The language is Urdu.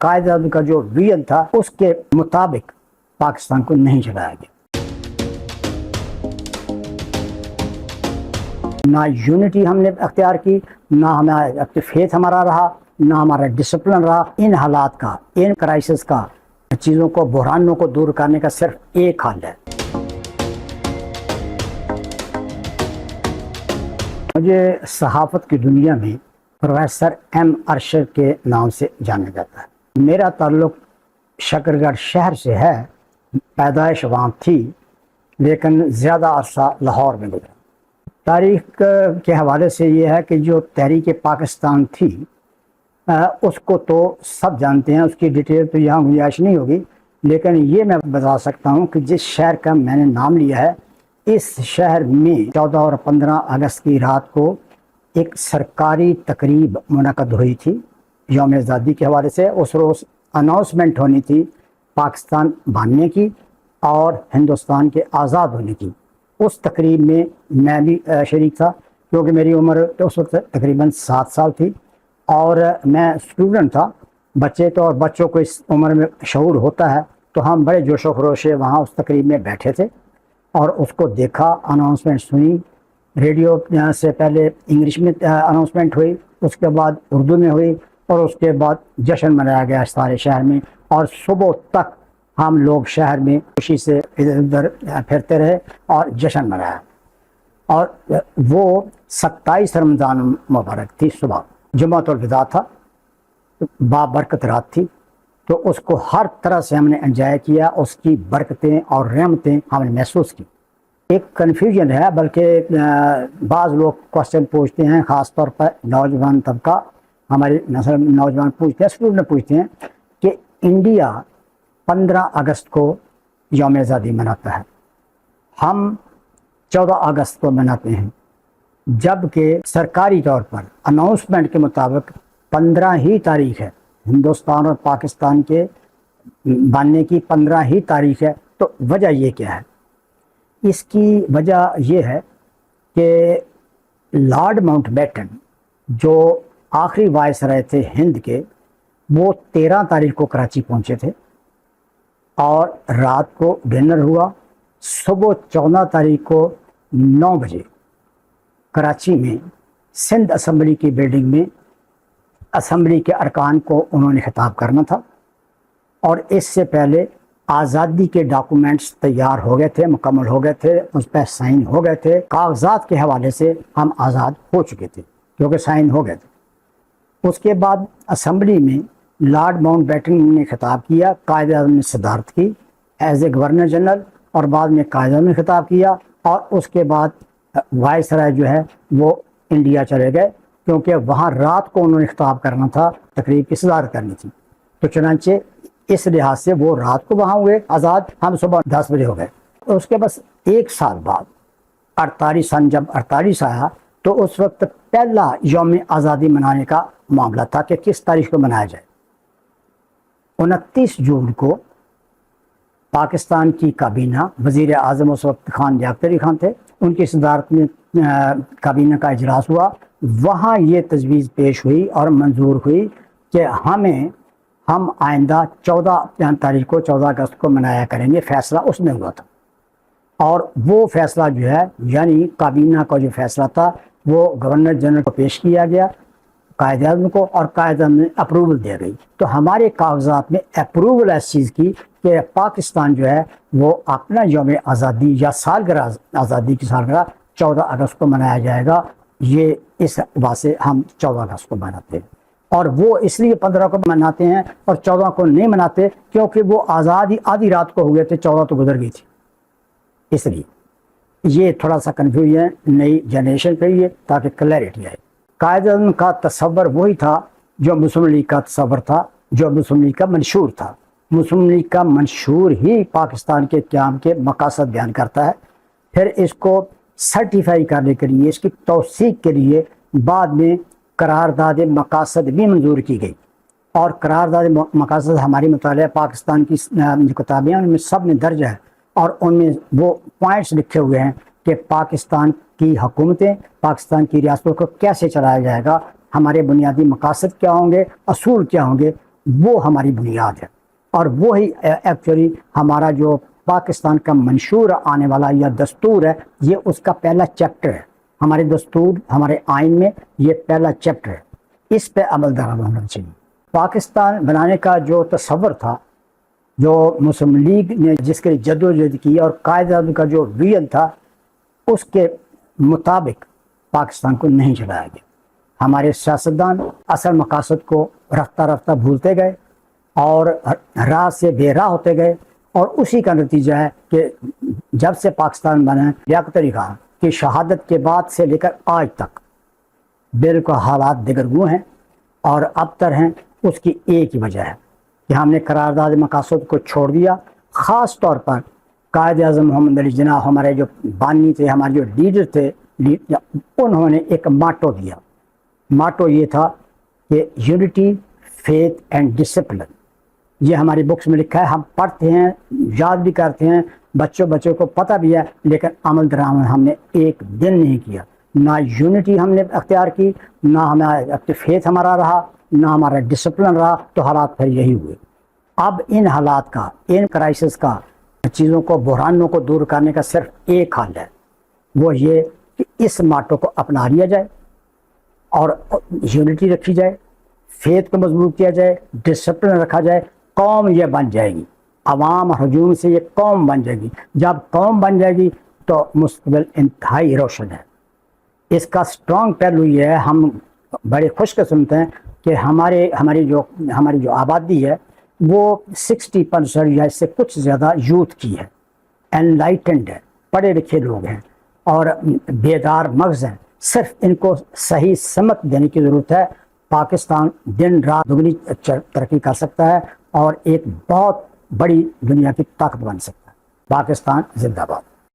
قائد اعظم کا جو ویژن تھا اس کے مطابق پاکستان کو نہیں چلایا گیا. نہ یونٹی ہم نے اختیار کی، نہ ہمارا فیتھ ہمارا رہا، نہ ہمارا ڈسپلن رہا. ان حالات کا، ان کرائسس کا، چیزوں کو، بحرانوں کو دور کرنے کا صرف ایک حل ہے. مجھے صحافت کی دنیا میں پروفیسر ایم ارشد کے نام سے جانا جاتا ہے. میرا تعلق شکرگڑھ شہر سے ہے. پیدائش وہاں تھی لیکن زیادہ عرصہ لاہور میں گزرا. تاریخ کے حوالے سے یہ ہے کہ جو تحریک پاکستان تھی اس کو تو سب جانتے ہیں، اس کی ڈیٹیل تو یہاں گنجائش نہیں ہوگی، لیکن یہ میں بتا سکتا ہوں کہ جس شہر کا میں نے نام لیا ہے، اس شہر میں 14 اور 15 اگست کی رات کو ایک سرکاری تقریب منعقد ہوئی تھی یوم آزادی کے حوالے سے. اس روز اناؤنسمنٹ ہونی تھی پاکستان بننے کی اور ہندوستان کے آزاد ہونے کی. اس تقریب میں میں بھی شریک تھا کیونکہ میری عمر اس وقت تقریباً 7 سال تھی اور میں اسٹوڈنٹ تھا. بچے تو، اور بچوں کو اس عمر میں شعور ہوتا ہے، تو ہم بڑے جوش و خروش سے وہاں اس تقریب میں بیٹھے تھے اور اس کو دیکھا، اناؤنسمنٹ سنی. ریڈیو سے پہلے انگلش میں اناؤنسمنٹ ہوئی، اس کے بعد اردو میں ہوئی، اور اس کے بعد جشن منایا گیا سارے شہر میں. اور صبح تک ہم لوگ شہر میں خوشی سے ادھر ادھر پھرتے رہے اور جشن منایا. اور وہ 27 رمضان مبارک تھی. صبح جمعۃ الوداع تھا، بابرکت رات تھی، تو اس کو ہر طرح سے ہم نے انجوائے کیا. اس کی برکتیں اور رحمتیں ہم نے محسوس کی. ایک کنفیوژن ہے، بلکہ بعض لوگ کوشچن پوچھتے ہیں، خاص طور پر نوجوان طبقہ، ہماری نسل نوجوان پوچھتے ہیں، اسٹوڈنٹ پوچھتے ہیں کہ انڈیا 15 اگست کو یوم آزادی مناتا ہے، ہم 14 اگست کو مناتے ہیں، جبکہ سرکاری طور پر اناؤنسمنٹ کے مطابق 15 ہی تاریخ ہے. ہندوستان اور پاکستان کے بننے کی 15 ہی تاریخ ہے. تو وجہ یہ کیا ہے؟ اس کی وجہ یہ ہے کہ لارڈ ماؤنٹ بیٹن جو آخری وائسرائے تھے ہند کے، وہ 13 تاریخ کو کراچی پہنچے تھے اور رات کو ڈنر ہوا. صبح 14 تاریخ کو 9 بجے کراچی میں سندھ اسمبلی کی بلڈنگ میں اسمبلی کے ارکان کو انہوں نے خطاب کرنا تھا. اور اس سے پہلے آزادی کے ڈاکومنٹس تیار ہو گئے تھے، مکمل ہو گئے تھے، اس پہ سائن ہو گئے تھے. کاغذات کے حوالے سے ہم آزاد ہو چکے تھے کیونکہ سائن ہو گئے تھے. اس کے بعد اسمبلی میں لارڈ ماؤنٹ بیٹن نے خطاب کیا، قائد اعظم نے صدارت کی ایز اے گورنر جنرل، اور بعد میں قائد اعظم نے خطاب کیا. اور اس کے بعد وائسرائے جو ہے وہ انڈیا چلے گئے کیونکہ وہاں رات کو انہوں نے خطاب کرنا تھا، تقریب کی صدارت کرنی تھی. تو چنانچہ اس لحاظ سے وہ رات کو وہاں ہوئے آزاد، ہم صبح 10 بجے ہو گئے. اس کے بس 1 سال بعد 48 سن جب 48 آیا تو اس وقت پہلا یوم آزادی منانے کا معاملہ تھا کہ کس تاریخ کو منایا جائے. 29 جون کو پاکستان کی کابینہ، وزیر اعظم اس وقت خان لیاقت علی خان تھے، ان کی صدارت میں کابینہ کا اجلاس ہوا. وہاں یہ تجویز پیش ہوئی اور منظور ہوئی کہ ہم آئندہ 14 تاریخ کو 14 اگست کو منایا کریں گے. فیصلہ اس میں ہوا تھا، اور وہ فیصلہ جو ہے، یعنی کابینہ کا جو فیصلہ تھا، وہ گورنر جنرل کو پیش کیا گیا، قائد اعظم کو، اور قائد اعظم نے اپروول دے گئی. تو ہمارے کاغذات میں اپروول اس چیز کی کہ پاکستان جو ہے وہ اپنا یوم آزادی یا سالگرہ آزادی کی سالگرہ 14 اگست کو منایا جائے گا. یہ اس واسطے ہم 14 اگست کو مناتے ہیں، اور وہ اس لیے 15 کو مناتے ہیں اور 14 کو نہیں مناتے کیونکہ وہ آزادی آدھی رات کو ہوئے تھے، 14 تو گزر گئی تھی. اس لیے یہ تھوڑا سا کنفیوژن نئی جنریشن کے لیے تاکہ کلیئرٹی آئے. قائد اعظم کا تصور وہی تھا جو مسلم لیگ کا تصور تھا، جو مسلم لیگ کا منشور تھا. مسلم لیگ کا منشور ہی پاکستان کے قیام کے مقاصد بیان کرتا ہے. پھر اس کو سرٹیفائی کرنے کے لیے، اس کی توثیق کے لیے بعد میں قرارداد مقاصد بھی منظور کی گئی. اور قرارداد مقاصد ہماری مطالعہ پاکستان کی جو کتابیں ہیں ان میں سب میں درج ہے، اور ان میں وہ پوائنٹس لکھے ہوئے ہیں کہ پاکستان کی حکومتیں، پاکستان کی ریاستوں کو کیسے چلایا جائے گا، ہمارے بنیادی مقاصد کیا ہوں گے، اصول کیا ہوں گے. وہ ہماری بنیاد ہے، اور وہی ایکچولی ہمارا جو پاکستان کا منشور آنے والا یا دستور ہے، یہ اس کا پہلا چیپٹر ہے۔ ہمارے دستور، ہمارے آئین میں یہ پہلا چیپٹر ہے، اس پہ عمل درآمد ہونا چاہیے۔ پاکستان بنانے کا جو تصور تھا، جو مسلم لیگ نے جس کے لیے جدوجہد کی، اور قائد اعظم کا جو ویژن تھا، اس کے مطابق پاکستان کو نہیں چلایا گیا۔ ہمارے سیاستدان اصل مقاصد کو رفتہ رفتہ بھولتے گئے اور راہ سے بے راہ ہوتے گئے، اور اسی کا نتیجہ ہے کہ جب سے پاکستان بنا، لیاقت علی خان کی شہادت کے بعد سے لے کر آج تک بالکل حالات دگرگوں ہیں اور ابتر ہیں۔ اس کی ایک ہی وجہ ہے کہ ہم نے قرارداد مقاصد کو چھوڑ دیا۔ خاص طور پر قائد اعظم محمد علی جناح، ہمارے جو بانی تھے، ہمارے جو لیڈر تھے، انہوں نے ایک ماٹو دیا۔ ماٹو یہ تھا کہ یونٹی، فیتھ اینڈ ڈسپلن۔ یہ ہماری بکس میں لکھا ہے، ہم پڑھتے ہیں، یاد بھی کرتے ہیں، بچوں کو پتہ بھی ہے، لیکن عمل درآمد ہم نے ایک دن نہیں کیا۔ نہ یونٹی ہم نے اختیار کی، نہ ہمارا فیتھ ہمارا رہا، نہ ہمارا ڈسپلن رہا، تو حالات پھر یہی ہوئے۔ اب ان حالات کا، ان کرائسس کا، چیزوں کو، بحرانوں کو دور کرنے کا صرف ایک حل ہے، وہ یہ کہ اس ماٹو کو اپنا لیا جائے اور یونٹی رکھی جائے، فیتھ کو مضبوط کیا جائے، ڈسپلن رکھا جائے۔ قوم یہ بن جائے گی، عوام ہجوم سے یہ قوم بن جائے گی۔ جب قوم بن جائے گی تو مستقبل انتہائی روشن ہے۔ اس کا سٹرونگ پہلو یہ ہے، ہم بڑے خوش قسمت ہیں کہ ہماری جو آبادی ہے وہ 60% یا اس سے کچھ زیادہ یوتھ کی ہے، انلائٹنڈ ہے، پڑھے لکھے لوگ ہیں اور بیدار مغز ہیں۔ صرف ان کو صحیح سمت دینے کی ضرورت ہے۔ پاکستان دن رات دگنی ترقی کر سکتا ہے اور ایک بہت بڑی دنیا کی طاقت بن سکتا ہے۔ پاکستان زندہ باد۔